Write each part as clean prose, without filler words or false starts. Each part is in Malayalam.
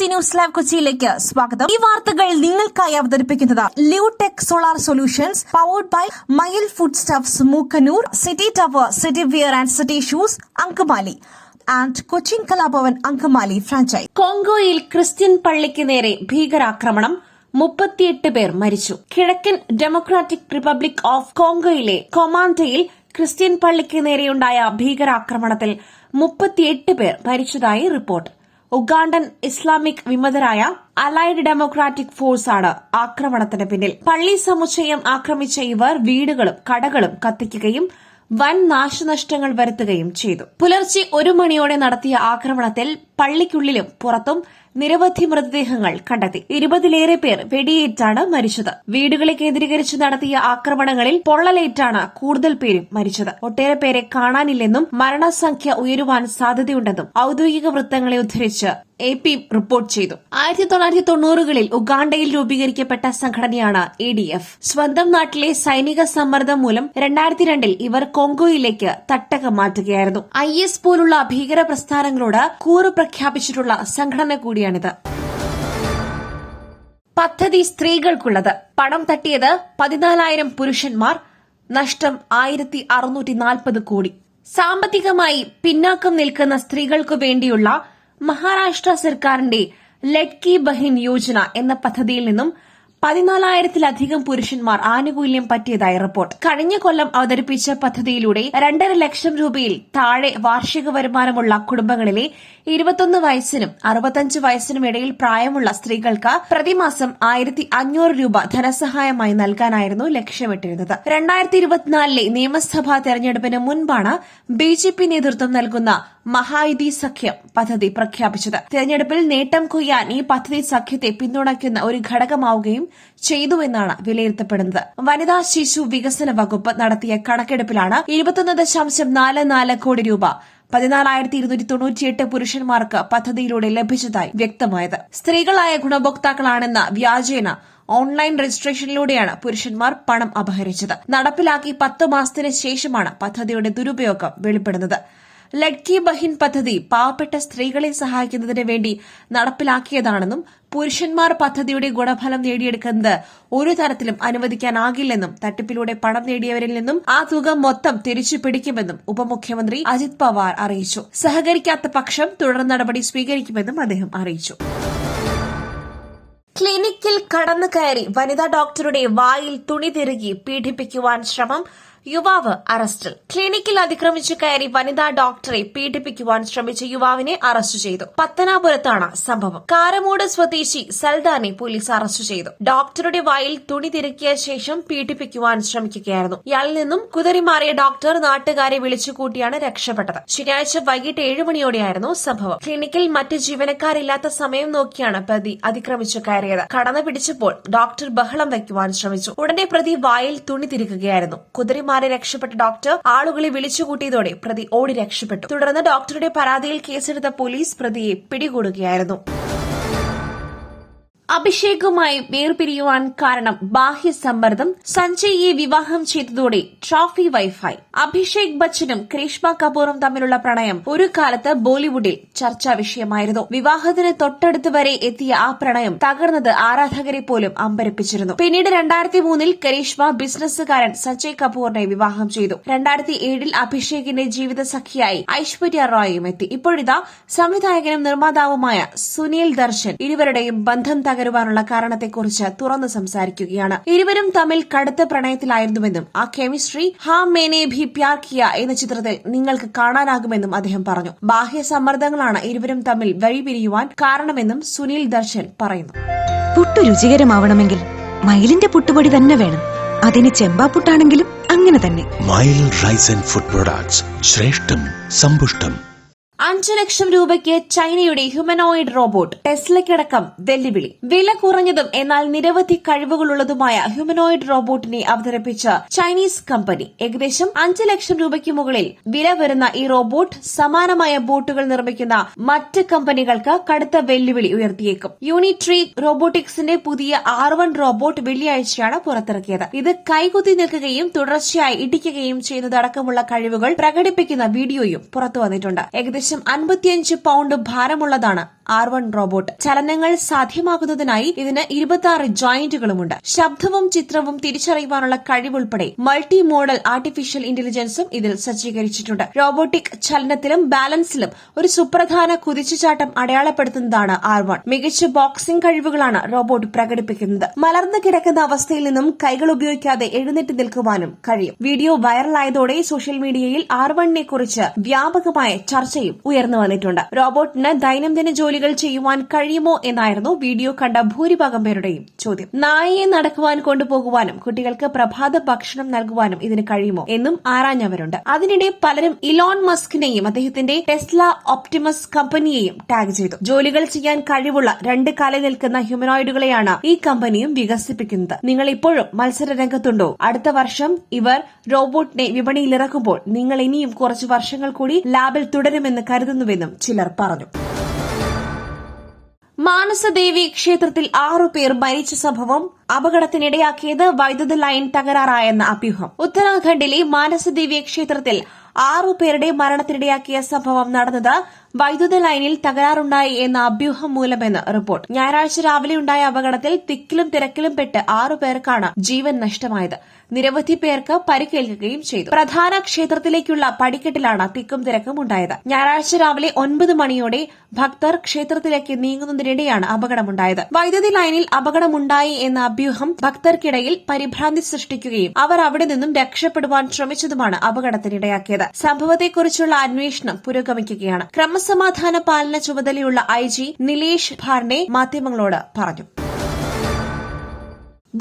ന്യൂസ് ലൈവ് കൊച്ചിയിലേക്ക് സ്വാഗതം. ഈ വാർത്തകൾ നിങ്ങൾക്കായി അവതരിപ്പിക്കുന്നത് Lutech solar solutions, powered by Mayil food stuffs, Mookkannoor, city tower, city wear and city shoes, Angamaly and Cochin Kalabhavan Angamaly franchise. കോങ്കോയിൽ ക്രിസ്ത്യൻ പള്ളിക്ക് നേരെ ഭീകരാക്രമണം, 38 പേർ മരിച്ചു. കിഴക്കൻ ഡെമോക്രാറ്റിക് റിപ്പബ്ലിക് ഓഫ് കോങ്കോയിലെ കൊമാൻഡയിൽ ക്രിസ്ത്യൻ പള്ളിക്ക് നേരെയുണ്ടായ ഭീകരാക്രമണത്തിൽ 38 പേർ മരിച്ചതായി റിപ്പോർട്ട്. ഉഗാണ്ടൻ ഇസ്ലാമിക് വിമതരായ അലൈഡ് ഡെമോക്രാറ്റിക് ഫോഴ്സാണ് ആക്രമണത്തിന് പിന്നിൽ. പള്ളി സമുച്ചയം ആക്രമിച്ച ഇവർ വീടുകളും കടകളും കത്തിക്കുകയും വൻ നാശനഷ്ടങ്ങൾ വരുത്തുകയും ചെയ്തു. പുലർച്ചെ 1 മണിയോടെ നടത്തിയ ആക്രമണത്തിൽ പള്ളിക്കുള്ളിലും പുറത്തും നിരവധി മൃതദേഹങ്ങൾ കണ്ടെത്തി. 20-ലേറെ പേർ വെടിയേറ്റാണ് മരിച്ചത്. വീടുകളെ കേന്ദ്രീകരിച്ച് നടത്തിയ ആക്രമണങ്ങളിൽ പൊള്ളലേറ്റാണ് കൂടുതൽ പേരും മരിച്ചത്. ഒട്ടേറെ പേരെ കാണാനില്ലെന്നും മരണസംഖ്യ ഉയരുവാൻ സാധ്യതയുണ്ടെന്നും ഔദ്യോഗിക വൃത്തങ്ങളെ ഉദ്ധരിച്ച് AP റിപ്പോർട്ട് ചെയ്തു. 1990കളിൽ ഉഗാണ്ടയിൽ രൂപീകരിക്കപ്പെട്ട സംഘടനയാണ് ADF. സ്വന്തം നാട്ടിലെ സൈനിക സമ്മർദ്ദം മൂലം 2002ൽ ഇവർ കോങ്കോയിലേക്ക് തട്ടകം മാറ്റുകയായിരുന്നു. IS പോലുള്ള ഭീകര പ്രസ്ഥാനങ്ങളോട് കൂറ് പ്രഖ്യാപിച്ചിട്ടുള്ള സംഘടന കൂടിയാണിത്. പദ്ധതി സ്ത്രീകൾക്കുള്ളത്. പണം തട്ടിയത് 14,000 പുരുഷന്മാർ, നഷ്ടം 1,640 കോടി. സാമ്പത്തികമായി പിന്നാക്കം നിൽക്കുന്ന സ്ത്രീകൾക്കു വേണ്ടിയുള്ള മഹാരാഷ്ട്ര സർക്കാരിന്റെ ലഡ്കി ബഹിൻ യോജന എന്ന പദ്ധതിയിൽ നിന്നും 14,000-ലധികം പുരുഷന്മാർ ആനുകൂല്യം പറ്റിയതായി റിപ്പോർട്ട്. കഴിഞ്ഞ കൊല്ലം അവതരിപ്പിച്ച പദ്ധതിയിലൂടെ 2.5 ലക്ഷം രൂപയിൽ താഴെ വാർഷിക വരുമാനമുള്ള കുടുംബങ്ങളിലെ 21 വയസ്സിനും 65 വയസ്സിനും ഇടയിൽ പ്രായമുള്ള സ്ത്രീകൾക്ക് പ്രതിമാസം 1,500 രൂപ ധനസഹായമായി നൽകാനായിരുന്നു ലക്ഷ്യമിട്ടിരുന്നത്. 2024ലെ നിയമസഭാ തെരഞ്ഞെടുപ്പിന് മുൻപാണ് BJP നേതൃത്വം നൽകുന്ന മഹായുതി സഖ്യം പദ്ധതി പ്രഖ്യാപിച്ചത്. തെരഞ്ഞെടുപ്പിൽ നേട്ടം കൊയ്യാൻ ഈ പദ്ധതി സഖ്യത്തെ പിന്തുണയ്ക്കുന്ന ഒരു ഘടകമാവുകയും ചെയ്തുവെന്നാണ് വിലയിരുത്തപ്പെടുന്നത്. വനിതാ ശിശു വികസന വകുപ്പ് നടത്തിയ കണക്കെടുപ്പിലാണ് 21.44 കോടി രൂപ 14,298 പുരുഷന്മാർക്ക് പദ്ധതിയിലൂടെ ലഭിച്ചതായി വ്യക്തമായത്. സ്ത്രീകളായ ഗുണഭോക്താക്കളാണെന്ന വ്യാജേന ഓൺലൈൻ രജിസ്ട്രേഷനിലൂടെയാണ് പുരുഷന്മാർ പണം അപഹരിച്ചത്. നടപ്പിലാക്കി 10 മാസത്തിന് ശേഷമാണ് പദ്ധതിയുടെ ദുരുപയോഗം വെളിപ്പെടുന്നത്. ലഡ്കി ബഹിൻ പദ്ധതി പാവപ്പെട്ട സ്ത്രീകളെ സഹായിക്കുന്നതിന് വേണ്ടി നടപ്പിലാക്കിയതാണെന്നും പുരുഷന്മാർ പദ്ധതിയുടെ ഗുണഫലം നേടിയെടുക്കുന്നത് ഒരു തരത്തിലും അനുവദിക്കാനാകില്ലെന്നും തട്ടിപ്പിലൂടെ പണം നേടിയവരിൽ നിന്നും ആ തുക മൊത്തം തിരിച്ചു പിടിക്കുമെന്നും ഉപമുഖ്യമന്ത്രി അജിത് പവാർ അറിയിച്ചു. സഹകരിക്കാത്ത പക്ഷം തുടർ നടപടി സ്വീകരിക്കുമെന്നും അദ്ദേഹം അറിയിച്ചു. ക്ലിനിക്കിൽ കടന്നു കയറി വനിതാ ഡോക്ടറുടെ വായിൽ തുണി തിരുകി പീഡിപ്പിക്കുവാൻ ശ്രമം, യുവാവ് അറസ്റ്റിൽ. ക്ലിനിക്കിൽ അതിക്രമിച്ചു കയറി വനിതാ ഡോക്ടറെ പീഡിപ്പിക്കുവാൻ ശ്രമിച്ച യുവാവിനെ അറസ്റ്റ് ചെയ്തു. പത്തനാപുരത്താണ് സംഭവം. കാരമൂട് സ്വദേശി സൽദാനെ പോലീസ് അറസ്റ്റ് ചെയ്തു. ഡോക്ടറുടെ വായിൽ തുണി തിരുക്കിയ ശേഷം പീഡിപ്പിക്കുവാൻ ശ്രമിക്കുകയായിരുന്നു. ഇയാളിൽ നിന്നും കുതറിമാറിയ ഡോക്ടർ നാട്ടുകാരെ വിളിച്ചുകൂട്ടിയാണ് രക്ഷപ്പെട്ടത്. ശനിയാഴ്ച വൈകിട്ട് 7 മണിയോടെയായിരുന്നു സംഭവം. ക്ലിനിക്കിൽ മറ്റ് ജീവനക്കാരില്ലാത്ത സമയം നോക്കിയാണ് പ്രതി അതിക്രമിച്ചു കയറിയത്. കടന്നു പിടിച്ചപ്പോൾ ഡോക്ടർ ബഹളം വയ്ക്കുവാൻ ശ്രമിച്ചു. ഉടനെ പ്രതി വായിൽ തുണി തിരുക്കുകയായിരുന്നു. കുതിരിമാരെ രക്ഷപ്പെട്ട ഡോക്ടർ ആളുകളെ വിളിച്ചുകൂട്ടിയതോടെ പ്രതി ഓടി രക്ഷപ്പെട്ടു. തുടർന്ന് ഡോക്ടറുടെ പരാതിയിൽ കേസെടുത്ത പോലീസ് പ്രതിയെ പിടികൂടുകയായിരുന്നു. അഭിഷേകുമായി വേർപിരിയുവാൻ കാരണം ബാഹ്യ സമ്മർദ്ദം. സഞ്ജയിയെ വിവാഹം ചെയ്തതോടെ ട്രോഫി വൈഫായി. അഭിഷേക് ബച്ചനും കരീഷ്മ കപൂറും തമ്മിലുള്ള പ്രണയം ഒരു കാലത്ത് ബോളിവുഡിൽ ചർച്ചാ വിഷയമായിരുന്നു. വിവാഹത്തിന് തൊട്ടടുത്ത് വരെ എത്തിയ ആ പ്രണയം തകർന്നത് ആരാധകരെ പോലും അമ്പരപ്പിച്ചിരുന്നു. പിന്നീട് 2003ൽ കരീഷ്മ ബിസിനസ്സുകാരൻ സഞ്ജയ് കപൂറിനെ വിവാഹം ചെയ്തു. 2007ൽ അഭിഷേകിന്റെ ജീവിത സഖിയായി ഐശ്വര്യ റോയും എത്തി. ഇപ്പോഴിതാ സംവിധായകനും നിർമ്മാതാവുമായ സുനിൽ ദർശൻ ഇരുവരുടെയും ബന്ധം തകരുവാനുള്ള കാരണത്തെക്കുറിച്ച് തുറന്നു സംസാരിക്കുകയാണ്. ഇരുവരും തമ്മിൽ കടുത്ത പ്രണയത്തിലായിരുന്നുവെന്നും ആ കെമിസ്ട്രി ഹാ മേനെ ഭി പ്യാർ കിയ എന്ന ചിത്രത്തിൽ നിങ്ങൾക്ക് കാണാനാകുമെന്നും അദ്ദേഹം പറഞ്ഞു. ബാഹ്യ സമ്മർദ്ദങ്ങളാണ് ഇരുവരും തമ്മിൽ വഴിപിരിയുവാൻ കാരണമെന്നും സുനിൽ ദർശൻ പറയുന്നു. പുട്ടു രുചികരമാവണമെങ്കിൽ മയിലിന്റെ പുട്ടുപൊടി തന്നെ വേണം. അതിന് ചെമ്പാപ്പുട്ടാണെങ്കിലും അങ്ങനെ തന്നെ. മയിൽ റൈസ് ആൻഡ് ഫുഡ് പ്രൊഡക്ട്സ്, ശ്രേഷ്ഠം സമ്പുഷ്ടം. 5 ലക്ഷം രൂപയ്ക്ക് ചൈനയുടെ ഹ്യൂമനോയിഡ് റോബോട്ട്. ടെസ്ലയ്ക്കടക്കം വെല്ലുവിളി. വില കുറഞ്ഞതും എന്നാൽ നിരവധി കഴിവുകളുള്ളതുമായ ഹ്യൂമനോയിഡ് റോബോട്ടിനെ അവതരിപ്പിച്ച ചൈനീസ് കമ്പനി. ഏകദേശം 5 ലക്ഷം രൂപയ്ക്ക് മുകളിൽ വില വരുന്ന ഈ റോബോട്ട് സമാനമായ ബോട്ടുകൾ നിർമ്മിക്കുന്ന മറ്റ് കമ്പനികൾക്ക് കടുത്ത വെല്ലുവിളി ഉയർത്തിയേക്കും. യൂണിട്രീ റോബോട്ടിക്സിന്റെ പുതിയ R1 റോബോട്ട് വെള്ളിയാഴ്ചയാണ് പുറത്തിറക്കിയത്. ഇത് കൈകുത്തി നിൽക്കുകയും തുടർച്ചയായി ഇടിക്കുകയും ചെയ്യുന്നതടക്കമുള്ള കഴിവുകൾ പ്രകടിപ്പിക്കുന്ന വീഡിയോയും പുറത്തുവന്നിട്ടുണ്ട്. ഏകദേശം 55 പൌണ്ട് ഭാരമുള്ളതാണ് R1 റോബോട്ട്. ചലനങ്ങൾ സാധ്യമാക്കുന്നതിനായി ഇതിന് 26 ജോയിന്റുകളുമുണ്ട്. ശബ്ദവും ചിത്രവും തിരിച്ചറിയുവാനുള്ള കഴിവുൾപ്പെടെ മൾട്ടി മോഡൽ ആർട്ടിഫിഷ്യൽ ഇന്റലിജൻസും ഇതിൽ സജ്ജീകരിച്ചിട്ടുണ്ട്. റോബോട്ടിക് ചലനത്തിലും ബാലൻസിലും ഒരു സുപ്രധാന കുതിച്ചുചാട്ടം അടയാളപ്പെടുത്തുന്നതാണ് R1. മികച്ച ബോക്സിംഗ് കഴിവുകളാണ് റോബോട്ട് പ്രകടിപ്പിക്കുന്നത്. മലർന്നു കിടക്കുന്ന അവസ്ഥയിൽ നിന്നും കൈകൾ ഉപയോഗിക്കാതെ എഴുന്നേറ്റ് നിൽക്കുവാനും കഴിയും. വീഡിയോ വൈറലായതോടെ സോഷ്യൽ മീഡിയയിൽ R1നെ കുറിച്ച് വ്യാപകമായ ചർച്ചയും ഉയർന്നു വന്നിട്ടുണ്ട്. റോബോട്ടിന് ദൈനംദിന ജോലികൾ ചെയ്യുവാൻ കഴിയുമോ എന്നായിരുന്നു വീഡിയോ കണ്ട ഭൂരിഭാഗം പേരുടെയും ചോദ്യം. നായയെ നടക്കുവാൻ കൊണ്ടുപോകുവാനും കുട്ടികൾക്ക് പ്രഭാത ഭക്ഷണം നൽകുവാനും ഇതിന് കഴിയുമോ എന്നും ആരാഞ്ഞവരുണ്ട്. അതിനിടെ പലരും ഇലോൺ മസ്കിനെയും അദ്ദേഹത്തിന്റെ ടെസ്ല ഒപ്റ്റിമസ് കമ്പനിയെയും ടാഗ് ചെയ്തു. ജോലികൾ ചെയ്യാൻ കഴിവുള്ള 2 കാലിൽ നിൽക്കുന്ന ഹ്യൂമനോയിഡുകളെയാണ് ഈ കമ്പനിയും വികസിപ്പിക്കുന്നത്. നിങ്ങൾ ഇപ്പോഴും മത്സര രംഗത്തുണ്ടോ? അടുത്ത വർഷം ഇവർ റോബോട്ടിനെ വിപണിയിലിറക്കുമ്പോൾ നിങ്ങൾ ഇനിയും കുറച്ചു വർഷങ്ങൾ കൂടി ലാബിൽ തുടരുമെന്ന് കരുതുന്നുവെന്നും ചിലർ പറഞ്ഞു. മാനസദേവി ക്ഷേത്രത്തിൽ 6 പേർ മരിച്ച സംഭവം അപകടത്തിനിടയാക്കിയത് വൈദ്യുത ലൈൻ തകരാറായെന്ന അഭ്യൂഹം. ഉത്തരാഖണ്ഡിലെ മാനസദേവി ക്ഷേത്രത്തിൽ 6 പേരുടെ മരണത്തിനിടയാക്കിയ സംഭവം നടന്നത് വൈദ്യുത ലൈനിൽ തകരാറുണ്ടായി എന്ന അഭ്യൂഹം മൂലമെന്ന് റിപ്പോർട്ട്. ഞായറാഴ്ച രാവിലെ ഉണ്ടായ അപകടത്തിൽ തിക്കിലും തിരക്കിലും പെട്ട് 6 പേർക്കാണ് ജീവൻ നഷ്ടമായത്. നിരവധി പേർക്ക് പരിക്കേൽക്കുകയും ചെയ്തു. പ്രധാന ക്ഷേത്രത്തിലേക്കുള്ള പടിക്കെട്ടിലാണ് തിക്കും തിരക്കും ഉണ്ടായത്. ഞായറാഴ്ച രാവിലെ 9 മണിയോടെ ഭക്തർ ക്ഷേത്രത്തിലേക്ക് നീങ്ങുന്നതിനിടെയാണ് അപകടമുണ്ടായത്. വൈദ്യുതി ലൈനിൽ അപകടമുണ്ടായി എന്ന അഭ്യൂഹം ഭക്തർക്കിടയിൽ പരിഭ്രാന്തി സൃഷ്ടിക്കുകയും അവർ അവിടെ നിന്നും രക്ഷപ്പെടുവാൻ ശ്രമിച്ചതുമാണ് അപകടത്തിനിടയാക്കിയത്. സംഭവത്തെക്കുറിച്ചുള്ള അന്വേഷണം പുരോഗമിക്കുകയാണ്. ക്രമസമാധാന പാലന ചുമതലയുള്ള IG നിലേഷ് ഭാർനെ മാധ്യമങ്ങളോട് പറഞ്ഞു.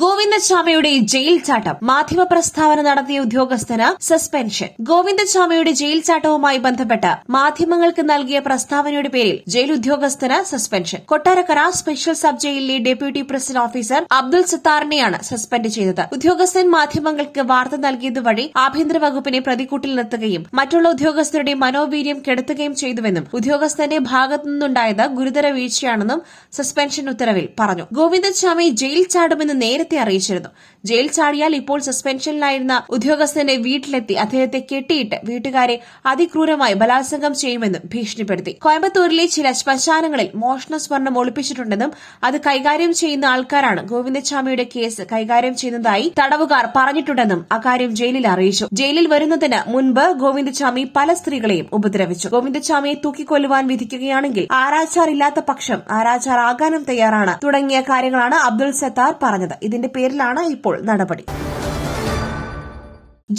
ഗോവിന്ദചാമിയുടെ ജയിൽ ചാട്ടം. മാധ്യമ പ്രസ്താവന നടത്തിയ ഉദ്യോഗസ്ഥന് സസ്പെൻഷൻ. ഗോവിന്ദചാമിയുടെ ജയിൽ ചാട്ടവുമായി ബന്ധപ്പെട്ട് മാധ്യമങ്ങൾക്ക് നൽകിയ പ്രസ്താവനയുടെ പേരിൽ ജയിൽ ഉദ്യോഗസ്ഥന് സസ്പെൻഷൻ. കൊട്ടാരക്കര സ്പെഷ്യൽ സബ് ജയിലിലെ ഡെപ്യൂട്ടി പ്രസിഡന്റ് ഓഫീസർ അബ്ദുൾ സത്താറിനെയാണ് സസ്പെൻഡ് ചെയ്തത്. ഉദ്യോഗസ്ഥൻ മാധ്യമങ്ങൾക്ക് വാർത്ത നൽകിയതുവഴി ആഭ്യന്തര വകുപ്പിനെ പ്രതിക്കൂട്ടിൽ നിർത്തുകയും മറ്റുള്ള ഉദ്യോഗസ്ഥരുടെ മനോവീര്യം കെടുത്തുകയും ചെയ്തുവെന്നും ഉദ്യോഗസ്ഥന്റെ ഭാഗത്തുനിന്നുണ്ടായത് ഗുരുതര വീഴ്ചയാണെന്നും സസ്പെൻഷൻ ഉത്തരവിൽ പറഞ്ഞു. ഗോവിന്ദചാമി ജയിൽ ചാടുമെന്ന് നേരത്തെ അറിയിച്ചിരുന്നു. ജയിൽ ചാടിയാൽ ഇപ്പോൾ സസ്പെൻഷനിലായിരുന്ന ഉദ്യോഗസ്ഥന്റെ വീട്ടിലെത്തി അദ്ദേഹത്തെ കെട്ടിയിട്ട് വീട്ടുകാരെ അതിക്രൂരമായി ബലാത്സംഗം ചെയ്യുമെന്നും ഭീഷണിപ്പെടുത്തി. കോയമ്പത്തൂരിലെ ചില ശ്മശാനങ്ങളിൽ മോഷണ സ്വർണം ഒളിപ്പിച്ചിട്ടുണ്ടെന്നും അത് കൈകാര്യം ചെയ്യുന്ന ആൾക്കാരാണ് ഗോവിന്ദചാമിയുടെ കേസ് കൈകാര്യം ചെയ്യുന്നതായി തടവുകാർ പറഞ്ഞിട്ടുണ്ടെന്നും അക്കാര്യം ജയിലിൽ അറിയിച്ചു. ജയിലിൽ വരുന്നതിന് മുൻപ് ഗോവിന്ദചാമി പല സ്ത്രീകളെയും ഉപദ്രവിച്ചു. ഗോവിന്ദചാമിയെ തൂക്കിക്കൊല്ലുവാൻ വിധിക്കുകയാണെങ്കിൽ ആരാച്ചാർ ഇല്ലാത്ത പക്ഷം ആരാച്ചാർ ആകാനും തയ്യാറാണ് തുടങ്ങിയ കാര്യങ്ങളാണ് അബ്ദുൾ സത്താർ പറഞ്ഞത്. ഇതിന്റെ പേരിലാണ് ഇപ്പോൾ നടപടി.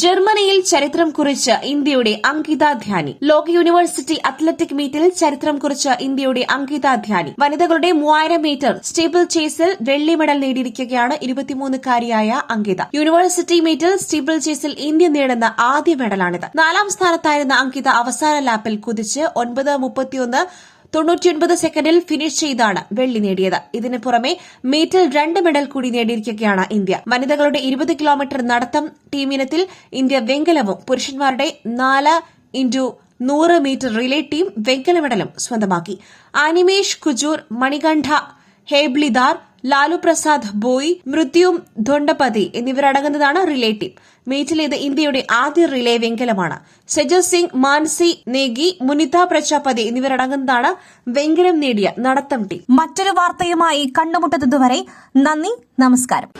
ജർമ്മനിയിൽ ചരിത്രം കുറിച്ച് ഇന്ത്യയുടെ അങ്കിത ധ്യാനി. ലോക യൂണിവേഴ്സിറ്റി അത്ലറ്റിക് മീറ്റിൽ ചരിത്രം കുറിച്ച് ഇന്ത്യയുടെ അങ്കിത ധ്യാനി വനിതകളുടെ 3000 മീറ്റർ സ്റ്റീപ്പിൾ ചേസിൽ വെള്ളി മെഡൽ നേടിയിരിക്കുകയാണ് 23-കാരിയായ അങ്കിത. യൂണിവേഴ്സിറ്റി മീറ്റിൽ സ്റ്റീപ്പിൾ ചേസിൽ ഇന്ത്യ നേടുന്ന ആദ്യ മെഡലാണിത്. 4ാം സ്ഥാനത്തായിരുന്ന അങ്കിത അവസാന ലാപ്പിൽ കുതിച്ച് 9:31.99 സെക്കൻഡിൽ ഫിനിഷ് ചെയ്താണ് വെള്ളി നേടിയത്. ഇതിന് പുറമെ മീറ്റിൽ 2 മെഡൽ കൂടി നേടിയിരിക്കുകയാണ് ഇന്ത്യ. വനിതകളുടെ 20 കിലോമീറ്റർ നടത്തം ടീമിനത്തിൽ ഇന്ത്യ വെങ്കലവും പുരുഷന്മാരുടെ 4x100 മീറ്റർ റിലേ ടീം വെങ്കല മെഡലും സ്വന്തമാക്കി. അനിമേഷ് കുജൂർ, മണികണ്ഠ ഹേബ്ലിദാർ, ലാലു പ്രസാദ് ബോയ്, മൃത്യും ധൊണ്ടപതി എന്നിവരടങ്ങുന്നതാണ് റിലേ ടീം. മീറ്റിൽ ഇത് ഇന്ത്യയുടെ ആദ്യ റിലേ വെങ്കലമാണ്. സെജൽ സിംഗ്, മാൻസി നേഗി, മുനിത പ്രജാപതി എന്നിവരടങ്ങുന്നതാണ് വെങ്കലം നേടിയ നടത്തം ടീം. മറ്റൊരു വാർത്തയുമായി കണ്ടുമുട്ടുന്നതുവരെ നന്ദി, നമസ്കാരം.